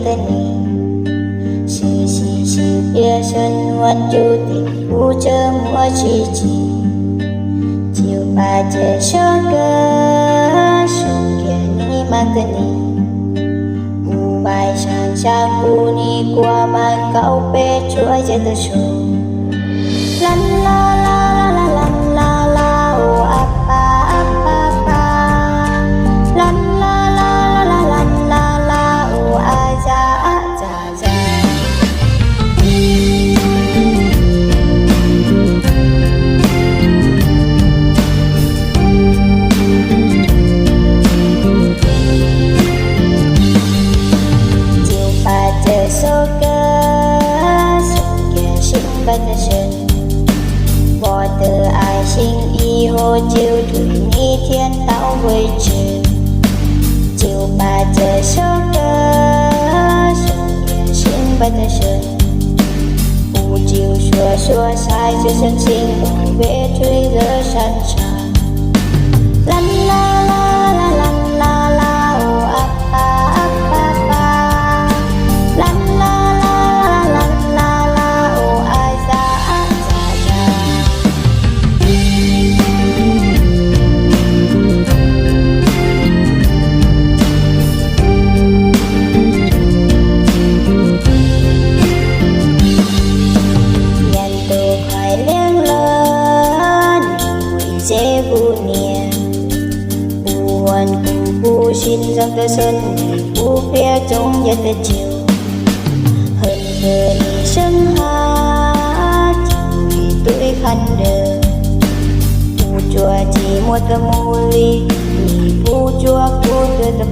tơ nì sự xì sự bia xuân huất chú tình u chơ mua chi chi chiều ba chờ cho cơ sung kia ni mang tơ nì u bài sang sang u ni qua mang cậu bé chúa chơi tơ sung lan la la la la la la o appa appa pa lan la la la la la la o aja aja ja chiều ba chờ số cơ sung kia sinh ba tơ sung bỏ từ ai sinh y hô chiều thủy ni thiên tao với chiều chiều ba chờ số cơ sung kia sinh ba tơ sung u chiều xua xua sai cho sân sinh bảo vệ truy lỡ sẵn sàng lan la la la lan la la o appa appa pa lan la la la lan la la o ai ra aja ja nhận tổ khỏi liêng lớn dễ vu nia u hoàn cu xin dòng tơ xuân u phía trong nhật tơ chiều hơn người sân hát chiều tuổi khăn đời u chùa chỉ mua tơ mù ly u chùa cu tơ tơ